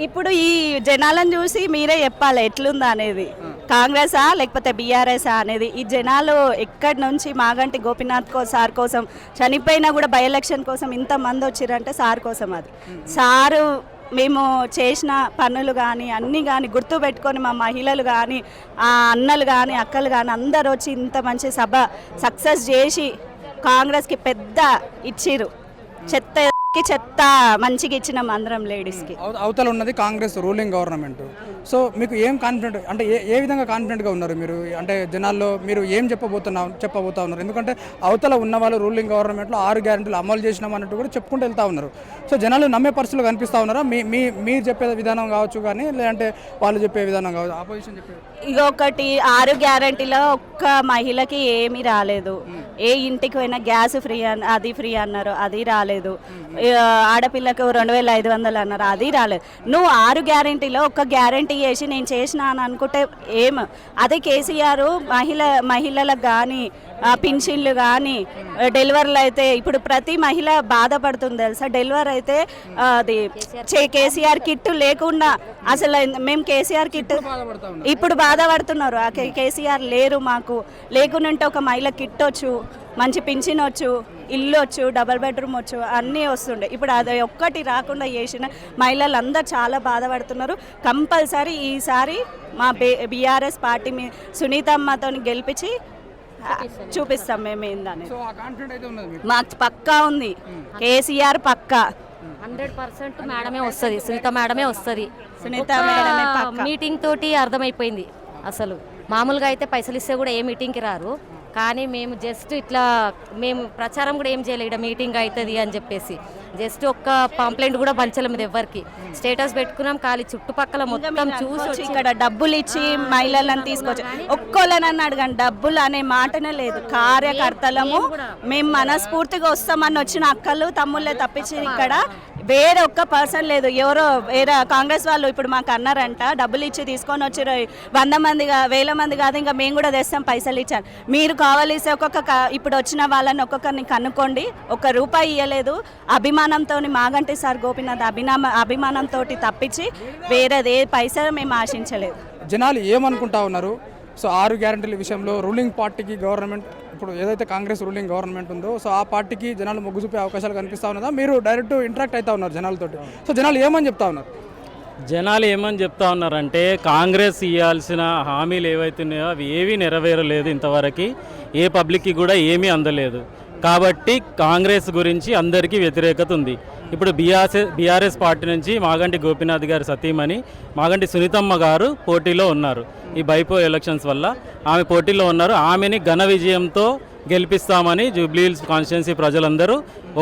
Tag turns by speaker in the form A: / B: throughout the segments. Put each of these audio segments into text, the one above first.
A: ఇప్పుడు ఈ జనాలను చూసి మీరే చెప్పాలి ఎట్లుందా అనేది, కాంగ్రెసా లేకపోతే బీఆర్ఎసా అనేది. ఈ జనాలు ఎక్కడి నుంచి మాగంటి గోపీనాథ్ సార్ కోసం చనిపోయినా కూడా బై ఎలక్షన్ కోసం ఇంతమంది వచ్చిరంటే సార్ కోసం. అది సారు మేము చేసిన పనులు కానీ అన్నీ కానీ గుర్తు పెట్టుకొని మా మహిళలు కానీ అన్నలు కానీ అక్కలు కానీ అందరు వచ్చి ఇంత మంచి సభ సక్సెస్ చేసి కాంగ్రెస్కి పెద్ద ఇచ్చిరు. చెత్త మంచిగా ఇచ్చినాం అందరం లేడీస్కి.
B: అవతల ఉన్నది కాంగ్రెస్ రూలింగ్ గవర్నమెంట్. సో మీకు ఏం కాన్ఫిడెంట్ అంటే ఏ విధంగా కాన్ఫిడెంట్గా ఉన్నారు మీరు? అంటే జనాల్లో మీరు ఏం చెప్పబోతా ఉన్నారు? ఎందుకంటే అవతల ఉన్న వాళ్ళు రూలింగ్ గవర్నమెంట్లో 6 గ్యారెంటీలు అమలు చేసినాం అన్నట్టు కూడా చెప్పుకుంటూ వెళ్తూ ఉన్నారు. సో జనాలు నమ్మే పరిస్థితులు కనిపిస్తూ ఉన్నారా? మీరు చెప్పే విధానం కావచ్చు కానీ, లేదంటే వాళ్ళు చెప్పే విధానం కావచ్చు, ఆపోజిషన్ చెప్పే.
A: ఇక ఒకటి 6 గ్యారెంటీలో ఒక్క మహిళకి ఏమీ రాలేదు. ఏ ఇంటికి పోయినా గ్యాస్ ఫ్రీ అది ఫ్రీ అన్నారు, అది రాలేదు. ఆడపిల్లకు 2500 అన్నారు, అది రాలేదు. నువ్వు 6 గ్యారెంటీలో ఒక్క గ్యారెంటీ చేసి నేను చేసిన అని అనుకుంటే అదే కేసీఆర్ మహిళలకు కానీ పింఛన్లు కానీ డెలివరీలు అయితే ఇప్పుడు ప్రతి మహిళ బాధపడుతుంది తెలుసా. డెలివరీ అయితే అది కేసీఆర్ కిట్ లేకుండా అసలు మేము కేసీఆర్ కిట్ ఇప్పుడు బాధపడుతున్నారు. కేసీఆర్ లేరు, మాకు లేకుంటే ఒక మహిళ కిట్ వచ్చు, మంచి పింఛన్ వచ్చు, ఇల్లు వచ్చు, డబల్ బెడ్రూమ్ వచ్చు, అన్నీ వస్తుండే. ఇప్పుడు అది ఒక్కటి రాకుండా చేసిన మహిళలు అందరూ చాలా బాధపడుతున్నారు. కంపల్సరీ ఈసారి మా బీఆర్ఎస్ పార్టీ సునీతమ్మతో గెలిపించి చూపిస్తాం మేము ఏందని. మాకు పక్కా ఉంది, కేసీఆర్ పక్కా
C: 100% మేడమే వస్తుంది, సునీత మేడమే వస్తుంది.
A: సునీత మేడమే
C: మీటింగ్ తోటి అర్థమైపోయింది. అసలు మామూలుగా అయితే పైసలు ఇస్తే కూడా ఏ మీటింగ్కి రారు, కానీ మేము జస్ట్ ఇట్లా మేము ప్రచారం కూడా ఏం చేయలేదు. ఇక్కడ మీటింగ్ అవుతుంది అని చెప్పేసి జస్ట్ ఒక్క పాంప్లెంట్ కూడా పంచలేదు ఎవరికి. స్టేటస్ పెట్టుకున్నాం, ఖాళీ చుట్టుపక్కల మొత్తం చూసి
A: ఇక్కడ డబ్బులు ఇచ్చి మహిళలను తీసుకొచ్చి ఒక్కోళ్ళనని అడగండి. డబ్బులు అనే మాటనే లేదు. కార్యకర్తలము మేము మనస్ఫూర్తిగా వస్తామని వచ్చిన అక్కలు తమ్ముళ్ళే తప్పించి ఇక్కడ వేరే ఒక్క పర్సన్ లేదు. ఎవరో వేరే కాంగ్రెస్ వాళ్ళు ఇప్పుడు మాకు అన్నారంట, డబ్బులు ఇచ్చి తీసుకొని వచ్చారు 100 మంది 1000 మంది కాదు, ఇంకా మేము కూడా తెస్తాం పైసలు ఇచ్చాను. మీరు కావాలిస్తే ఇప్పుడు వచ్చిన వాళ్ళని ఒక్కొక్కరిని కనుక్కోండి. ₹1 ఇవ్వలేదు. అభిమానంతో మాగంటి సార్ గోపీనాథ్ అభిమానంతో తప్పించి వేరేది ఏ పైసా మేము ఆశించలేదు.
B: జనాలు ఏమనుకుంటా ఉన్నారు? సో 6 గ్యారెంటీల విషయంలో రూలింగ్ పార్టీకి గవర్నమెంట్, ఇప్పుడు ఏదైతే కాంగ్రెస్ రూలింగ్ గవర్నమెంట్ ఉందో, సో ఆ పార్టీకి జనాలు మొగ్గు చూపే అవకాశాలు కనిపిస్తూ ఉన్నదా? మీరు డైరెక్ట్ ఇంటరాక్ట్ అవుతా ఉన్నారు జనాలతోటి. సో జనాలు ఏమని చెప్తా ఉన్నారు?
D: జనాలు ఏమని చెప్తా ఉన్నారంటే కాంగ్రెస్ ఇవ్వాల్సిన హామీలు ఏవైతున్నాయో అవి ఏవీ నెరవేరలేదు ఇంతవరకు. ఏ పబ్లిక్కి కూడా ఏమీ అందలేదు. కాబట్టి కాంగ్రెస్ గురించి అందరికీ వ్యతిరేకత ఉంది. ఇప్పుడు బీఆర్ఎస్ పార్టీ నుంచి మాగంటి గోపీనాథ్ గారి సతీమణి మాగంటి సునీతమ్మ గారు పోటీలో ఉన్నారు. ఈ బైపో ఎలక్షన్స్ వల్ల ఆమె పోటీలో ఉన్నారు. ఆమెని ఘన విజయంతో గెలిపిస్తామని జూబ్లీహిల్స్ కాన్స్టిట్యున్సీ ప్రజలందరూ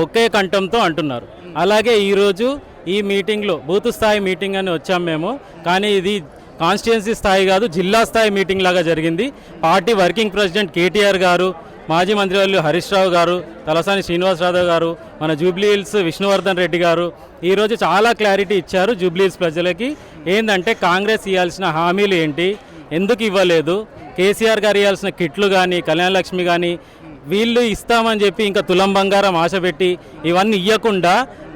D: ఒకే కంఠంతో అంటున్నారు. అలాగే ఈరోజు ఈ మీటింగ్లో బూత్ స్థాయి మీటింగ్ అని వచ్చాం మేము, కానీ ఇది కాన్స్టిట్యున్సీ స్థాయి కాదు, జిల్లా స్థాయి మీటింగ్ లాగా జరిగింది. పార్టీ వర్కింగ్ ప్రెసిడెంట్ కేటీఆర్ గారు, మాజీ మంత్రివర్యులు హరీష్ రావు గారు, తలసాని శ్రీనివాసరావు గారు, మన జూబ్లీహిల్స్ విష్ణువర్ధన్ రెడ్డి గారు ఈరోజు చాలా క్లారిటీ ఇచ్చారు జూబ్లీహిల్స్ ప్రజలకి. ఏంటంటే కాంగ్రెస్ ఇవ్వాల్సిన హామీలు ఏంటి, ఎందుకు ఇవ్వలేదు, కేసీఆర్ గారు ఇవ్వాల్సిన కిట్లు కానీ కళ్యాణ లక్ష్మి కానీ వీళ్ళు ఇస్తామని చెప్పి ఇంకా తులం బంగారం ఆశ పెట్టి ఇవన్నీ ఇవ్వకుండా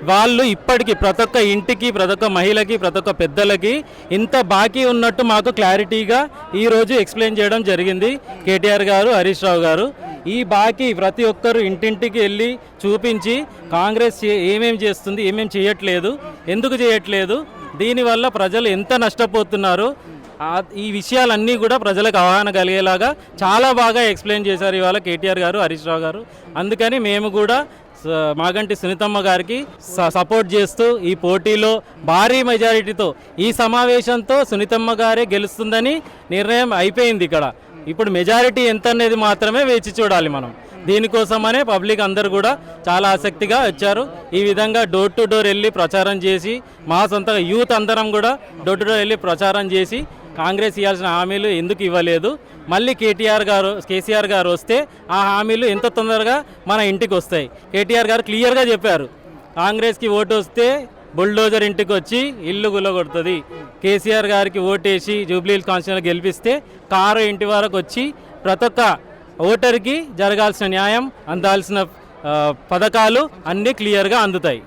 D: వాళ్ళు ఇప్పటికీ ప్రతి ఒక్క ఇంటికి, ప్రతి ఒక్క మహిళకి, ప్రతి ఒక్క పెద్దలకి ఇంత బాకీ ఉన్నట్టు మాకు క్లారిటీగా ఈరోజు ఎక్స్ప్లెయిన్ చేయడం జరిగింది కేటీఆర్ గారు, హరీష్ రావు గారు. ఈ బాకీ ప్రతి ఒక్కరు ఇంటింటికి వెళ్ళి చూపించి కాంగ్రెస్ ఏమేమి చేస్తుంది, ఏమేమి చేయట్లేదు, ఎందుకు చేయట్లేదు, దీనివల్ల ప్రజలు ఎంత నష్టపోతున్నారు, ఈ విషయాలన్నీ కూడా ప్రజలకు అవగాహన కలిగేలాగా చాలా బాగా ఎక్స్ప్లెయిన్ చేశారు ఇవాళ కేటీఆర్ గారు, హరీష్ రావు గారు. అందుకని మేము కూడా మాగంటి సునీతమ్మ గారికి సపోర్ట్ చేస్తూ ఈ పోటీలో భారీ మెజారిటీతో ఈ సమావేశంతో సునీతమ్మ గారే గెలుస్తుందని నిర్ణయం అయిపోయింది. ఇక్కడ ఇప్పుడు మెజారిటీ ఎంత అనేది మాత్రమే వేచి చూడాలి మనం. దీనికోసమనే పబ్లిక్ అందరూ కూడా చాలా ఆసక్తిగా వచ్చారు. ఈ విధంగా డోర్ టు డోర్ వెళ్ళి ప్రచారం చేసి మా సొంతగా యూత్ అందరం కూడా డోర్ టు డోర్ వెళ్ళి ప్రచారం చేసి కాంగ్రెస్ ఇవ్వాల్సిన హామీలు ఎందుకు ఇవ్వలేదు, మళ్ళీ కేసీఆర్ గారు వస్తే ఆ హామీలు ఎంత తొందరగా మన ఇంటికి వస్తాయి. కేటీఆర్ గారు క్లియర్గా చెప్పారు, కాంగ్రెస్కి ఓటు వస్తే బుల్డోజర్ ఇంటికి వచ్చి ఇల్లు గుల్లగొడుతుంది, కేసీఆర్ గారికి ఓటేసి జూబ్లీహిల్స్ కాన్స్టిట్యున్సీలో గెలిపిస్తే కారు ఇంటి వరకు వచ్చి ప్రతి ఒక్క ఓటర్కి జరగాల్సిన న్యాయం, అందాల్సిన పథకాలు అన్నీ క్లియర్గా అందుతాయి.